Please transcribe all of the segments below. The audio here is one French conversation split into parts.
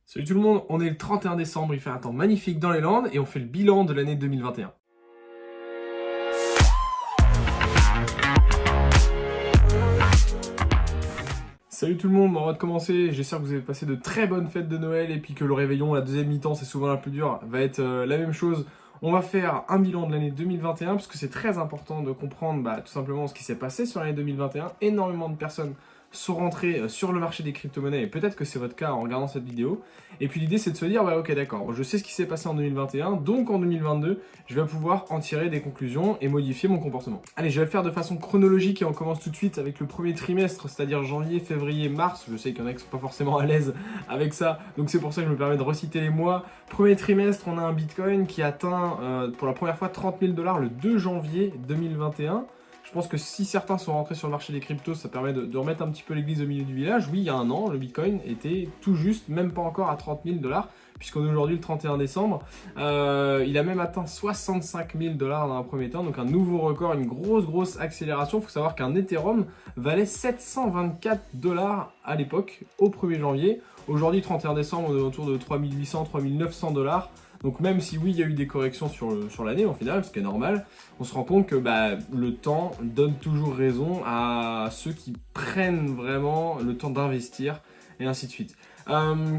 Salut tout le monde, on est le 31 décembre, il fait un temps magnifique dans les Landes et on fait le bilan de l'année 2021. Salut tout le monde, on va commencer, j'espère que vous avez passé de très bonnes fêtes de Noël et puis que le réveillon, la deuxième mi-temps, c'est souvent la plus dure, va être la même chose. On va faire un bilan de l'année 2021 parce que c'est très important de comprendre tout simplement ce qui s'est passé sur l'année 2021. Énormément de personnes sont rentrées sur le marché des crypto-monnaies et peut-être que c'est votre cas en regardant cette vidéo. Et puis l'idée c'est de se dire, ok d'accord, je sais ce qui s'est passé en 2021, donc en 2022, je vais pouvoir en tirer des conclusions et modifier mon comportement. Allez, je vais le faire de façon chronologique et on commence tout de suite avec le premier trimestre, c'est-à-dire janvier, février, mars. Je sais qu'il y en a qui sont pas forcément à l'aise avec ça, donc c'est pour ça que je me permets de reciter les mois. Premier trimestre, on a un Bitcoin qui atteint pour la première fois 30 000 $ le 2 janvier 2021. Je pense que si certains sont rentrés sur le marché des cryptos, ça permet de remettre un petit peu l'église au milieu du village. Oui, il y a un an, le Bitcoin était tout juste, même pas encore à 30 000 $, puisqu'on est aujourd'hui le 31 décembre. Il a même atteint 65 000 $ dans un premier temps, donc un nouveau record, une grosse accélération. Il faut savoir qu'un Ethereum valait 724 $ à l'époque, au 1er janvier. Aujourd'hui, 31 décembre, on est autour de 3800, 3900 $. Donc même si oui, il y a eu des corrections sur l'année en final, ce qui est normal, on se rend compte que le temps donne toujours raison à ceux qui prennent vraiment le temps d'investir et ainsi de suite.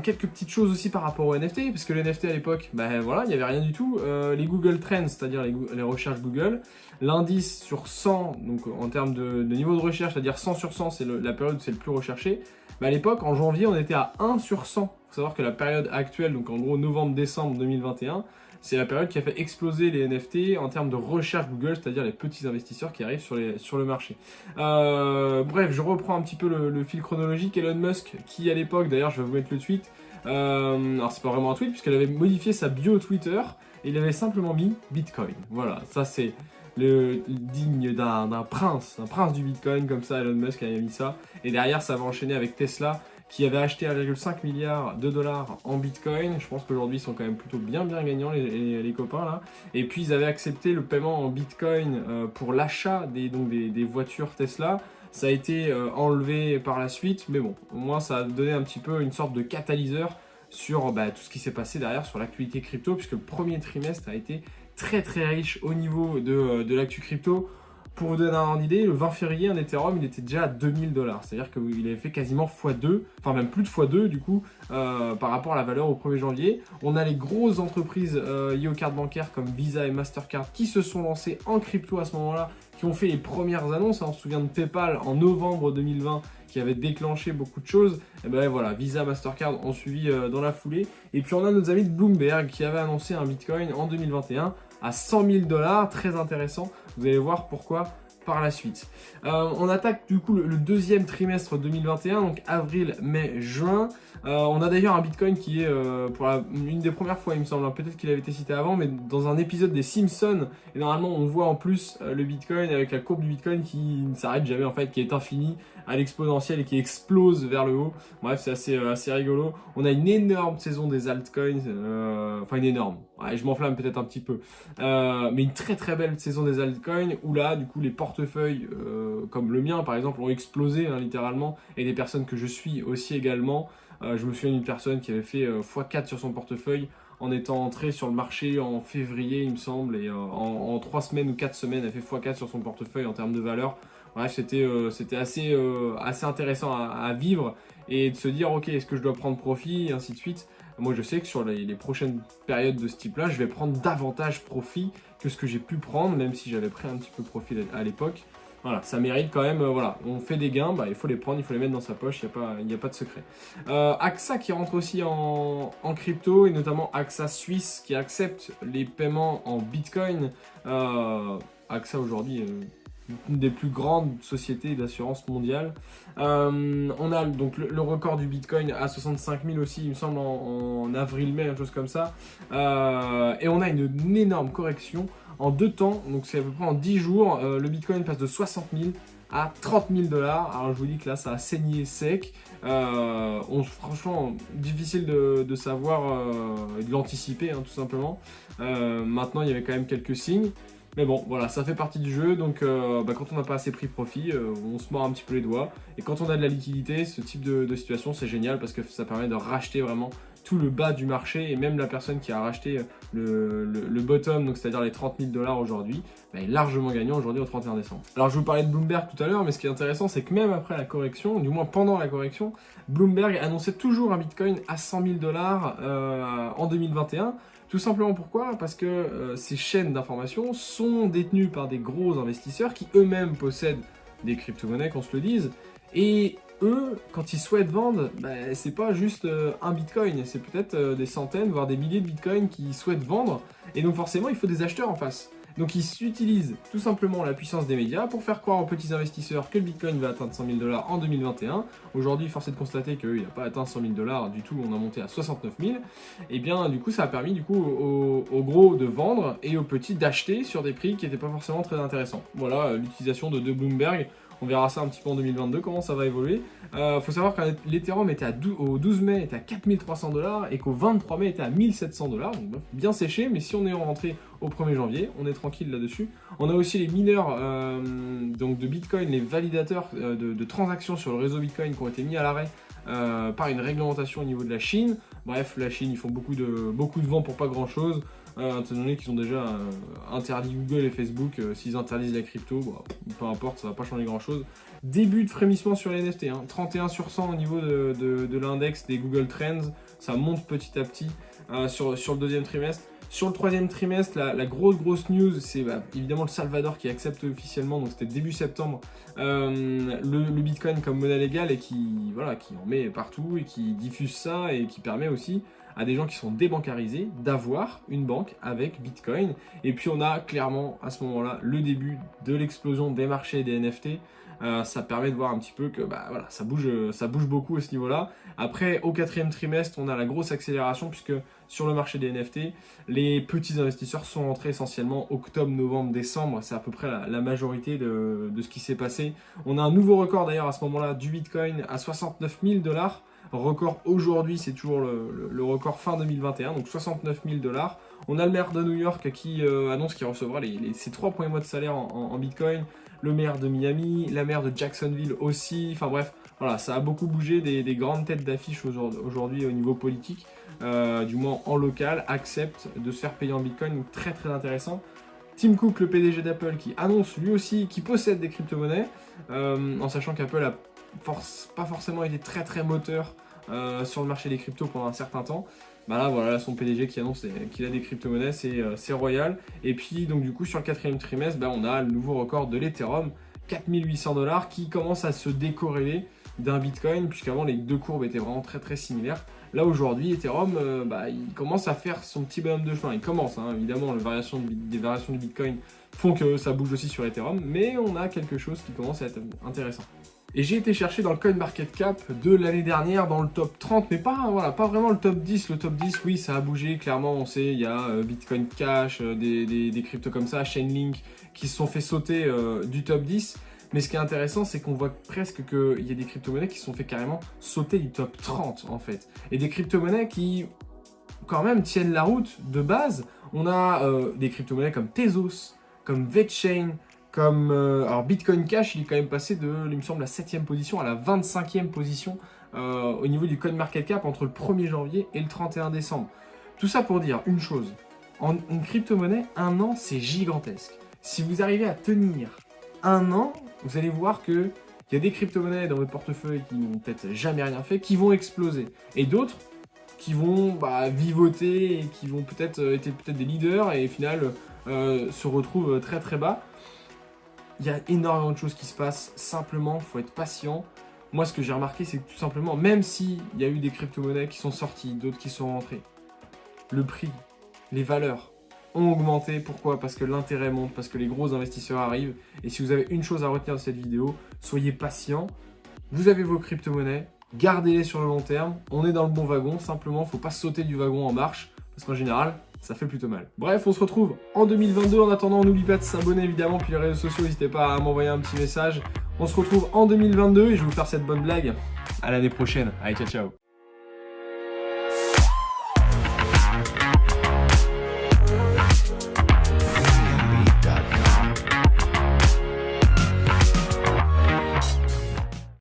Quelques petites choses aussi par rapport aux NFT, parce que les NFT à l'époque, voilà, il n'y avait rien du tout. Les Google Trends, c'est-à-dire les recherches Google, l'indice sur 100, donc en termes de niveau de recherche, c'est-à-dire 100 sur 100, c'est la période où c'est le plus recherché. À l'époque, en janvier, on était à 1 sur 100. Il faut savoir que la période actuelle, donc en gros novembre-décembre 2021, c'est la période qui a fait exploser les NFT en termes de recherche Google, c'est-à-dire les petits investisseurs qui arrivent sur le marché. Bref, je reprends un petit peu le fil chronologique. Elon Musk, qui à l'époque, d'ailleurs je vais vous mettre le tweet, alors c'est pas vraiment un tweet puisqu'il avait modifié sa bio Twitter et il avait simplement mis Bitcoin. Voilà, ça c'est le digne d'un prince du Bitcoin, comme ça Elon Musk avait mis ça. Et derrière ça va enchaîner avec Tesla, qui avait acheté 1,5 milliard de dollars en Bitcoin. Je pense qu'aujourd'hui ils sont quand même plutôt bien gagnants les copains là. Et puis ils avaient accepté le paiement en Bitcoin pour l'achat des voitures Tesla. Ça a été enlevé par la suite, mais bon, au moins ça a donné un petit peu une sorte de catalyseur sur tout ce qui s'est passé derrière sur l'actualité crypto, puisque le premier trimestre a été très riche au niveau de l'actu crypto. Pour vous donner un ordre d'idée, le 20 février, un Ethereum, il était déjà à 2000 $. C'est-à-dire qu'il avait fait quasiment x2, enfin même plus de x2 du coup, par rapport à la valeur au 1er janvier. On a les grosses entreprises liées aux cartes bancaires comme Visa et Mastercard qui se sont lancées en crypto à ce moment-là, qui ont fait les premières annonces. On se souvient de PayPal en novembre 2020 qui avait déclenché beaucoup de choses. Et voilà, Visa, Mastercard ont suivi dans la foulée. Et puis on a nos amis de Bloomberg qui avaient annoncé un Bitcoin en 2021 à 100 000 $, très intéressant. Vous allez voir pourquoi par la suite. On attaque du coup le deuxième trimestre 2021, donc avril, mai, juin. On a d'ailleurs un Bitcoin qui est pour une des premières fois, il me semble, peut-être qu'il avait été cité avant, mais dans un épisode des Simpsons. Et normalement, on voit en plus le Bitcoin avec la courbe du Bitcoin qui ne s'arrête jamais, en fait, qui est infinie à l'exponentielle et qui explose vers le haut. Bref, c'est assez rigolo. On a une énorme saison des altcoins, enfin une énorme. Ouais, je m'enflamme peut-être un petit peu, mais une très belle saison des altcoins où là, du coup, les portefeuilles comme le mien, par exemple, ont explosé littéralement, et des personnes que je suis aussi également. Je me souviens d'une personne qui avait fait x4 sur son portefeuille en étant entrée sur le marché en février, il me semble, et en 3 semaines ou 4 semaines, elle fait x4 sur son portefeuille en termes de valeur. Bref, c'était assez intéressant à vivre et de se dire, ok, est-ce que je dois prendre profit, et ainsi de suite. Moi, je sais que sur les prochaines périodes de ce type-là, je vais prendre davantage profit que ce que j'ai pu prendre, même si j'avais pris un petit peu profit à l'époque. Voilà, ça mérite quand même, voilà, on fait des gains, il faut les prendre, il faut les mettre dans sa poche, il n'y a pas de secret. AXA qui rentre aussi en crypto, et notamment AXA Suisse qui accepte les paiements en Bitcoin. AXA aujourd'hui, une des plus grandes sociétés d'assurance mondiale. On a donc le record du Bitcoin à 65 000 aussi, il me semble, en avril-mai, une chose comme ça. Et on a une énorme correction en 2 temps, donc c'est à peu près en 10 jours, le Bitcoin passe de 60 000 à 30 000 $. Alors je vous dis que là, ça a saigné sec. Franchement, difficile de savoir et de l'anticiper, tout simplement. Maintenant, il y avait quand même quelques signes. Mais bon, voilà, ça fait partie du jeu, donc quand on n'a pas assez pris profit, on se mord un petit peu les doigts. Et quand on a de la liquidité, ce type de situation, c'est génial parce que ça permet de racheter vraiment tout le bas du marché, et même la personne qui a racheté le bottom, donc c'est-à-dire les 30 000 $ aujourd'hui, bah, est largement gagnant aujourd'hui au 31 décembre. Alors je vous parlais de Bloomberg tout à l'heure, mais ce qui est intéressant, c'est que même après la correction, du moins pendant la correction, Bloomberg annonçait toujours un Bitcoin à 100 000 $ en 2021. Tout simplement pourquoi? Parce que ces chaînes d'information sont détenues par des gros investisseurs qui eux-mêmes possèdent des crypto-monnaies, qu'on se le dise, et eux, quand ils souhaitent vendre, bah, c'est pas juste un bitcoin, c'est peut-être des centaines, voire des milliers de bitcoins qu'ils souhaitent vendre, et donc forcément il faut des acheteurs en face. Donc ils utilisent tout simplement la puissance des médias pour faire croire aux petits investisseurs que le bitcoin va atteindre 100 000 $ en 2021. Aujourd'hui, force est de constater qu'il n'a pas atteint 100 000 $ du tout, on a monté à 69 000. Et bien du coup ça a permis du coup aux gros de vendre et aux petits d'acheter sur des prix qui n'étaient pas forcément très intéressants. Voilà l'utilisation de Bloomberg. On verra ça un petit peu en 2022, comment ça va évoluer. Faut savoir que l'Ethereum était au 12 mai était à 4300 $ et qu'au 23 mai était à 1700 $. Donc bien séché, mais si on est rentré au 1er janvier, on est tranquille là-dessus. On a aussi les mineurs donc de Bitcoin, les validateurs de transactions sur le réseau Bitcoin qui ont été mis à l'arrêt par une réglementation au niveau de la Chine. Bref, la Chine, ils font beaucoup de vent pour pas grand-chose. Étant donné qu'ils ont déjà interdit Google et Facebook, s'ils interdisent la crypto, bon, peu importe, ça va pas changer grand-chose. Début de frémissement sur les NFT, 31 sur 100 au niveau de l'index des Google Trends, ça monte petit à petit sur le deuxième trimestre. Sur le troisième trimestre, la grosse news, c'est évidemment le Salvador qui accepte officiellement, donc c'était début septembre, le Bitcoin comme monnaie légale et qui en met partout et qui diffuse ça et qui permet aussi à des gens qui sont débancarisés d'avoir une banque avec Bitcoin. Et puis on a clairement à ce moment-là le début de l'explosion des marchés des NFT. Ça permet de voir un petit peu que ça bouge beaucoup à ce niveau-là. Après, au quatrième trimestre, on a la grosse accélération puisque sur le marché des NFT, les petits investisseurs sont rentrés essentiellement octobre, novembre, décembre. C'est à peu près la majorité de ce qui s'est passé. On a un nouveau record d'ailleurs à ce moment-là du Bitcoin à 69 000 $. Record aujourd'hui, c'est toujours le record fin 2021, donc 69 000 $. On a le maire de New York qui annonce qu'il recevra ses 3 premiers mois de salaire en Bitcoin. Le maire de Miami, la maire de Jacksonville aussi. Enfin bref, voilà, ça a beaucoup bougé. Des grandes têtes d'affiche aujourd'hui au niveau politique, du moins en local, acceptent de se faire payer en Bitcoin. Donc très très intéressant. Tim Cook, le PDG d'Apple, qui annonce lui aussi qu'il possède des crypto-monnaies, en sachant qu'Apple a pas forcément été très très moteur sur le marché des cryptos pendant un certain temps. Là voilà, son PDG qui annonce qu'il a des crypto-monnaies, c'est royal. Et puis donc du coup sur le quatrième trimestre, on a le nouveau record de l'Ethereum, 4800 $, qui commence à se décorréler d'un Bitcoin, puisqu'avant les deux courbes étaient vraiment très très similaires. Là aujourd'hui, Ethereum, il commence à faire son petit bonhomme de chemin. Il commence, évidemment, des variations du Bitcoin font que ça bouge aussi sur Ethereum, mais on a quelque chose qui commence à être intéressant. Et j'ai été chercher dans le CoinMarketCap de l'année dernière, dans le top 30, mais pas vraiment le top 10. Le top 10, oui, ça a bougé, clairement, on sait, il y a Bitcoin Cash, des cryptos comme ça, Chainlink, qui se sont fait sauter du top 10. Mais ce qui est intéressant, c'est qu'on voit presque qu'il y a des crypto-monnaies qui se sont fait carrément sauter du top 30, en fait. Et des crypto-monnaies qui, quand même, tiennent la route de base. On a des crypto-monnaies comme Tezos, comme VeChain, comme alors Bitcoin Cash, il est quand même passé il me semble, la 7e position à la 25e position au niveau du CoinMarketCap entre le 1er janvier et le 31 décembre. Tout ça pour dire une chose, en une crypto-monnaie, un an, c'est gigantesque. Si vous arrivez à tenir un an, vous allez voir qu'il y a des crypto-monnaies dans votre portefeuille qui n'ont peut-être jamais rien fait, qui vont exploser. Et d'autres qui vont vivoter et qui vont être des leaders et au final se retrouvent très très bas. Il y a énormément de choses qui se passent, simplement, il faut être patient. Moi, ce que j'ai remarqué, c'est que tout simplement, même s'il y a eu des crypto-monnaies qui sont sorties, d'autres qui sont rentrées, le prix, les valeurs ont augmenté. Pourquoi? Parce que l'intérêt monte, parce que les gros investisseurs arrivent. Et si vous avez une chose à retenir de cette vidéo, soyez patient. Vous avez vos crypto-monnaies, gardez-les sur le long terme. On est dans le bon wagon, simplement, il ne faut pas sauter du wagon en marche, parce qu'en général, ça fait plutôt mal. Bref, on se retrouve en 2022. En attendant, n'oubliez pas de s'abonner évidemment, puis les réseaux sociaux, n'hésitez pas à m'envoyer un petit message. On se retrouve en 2022 et je vais vous faire cette bonne blague. À l'année prochaine. Allez, ciao, ciao.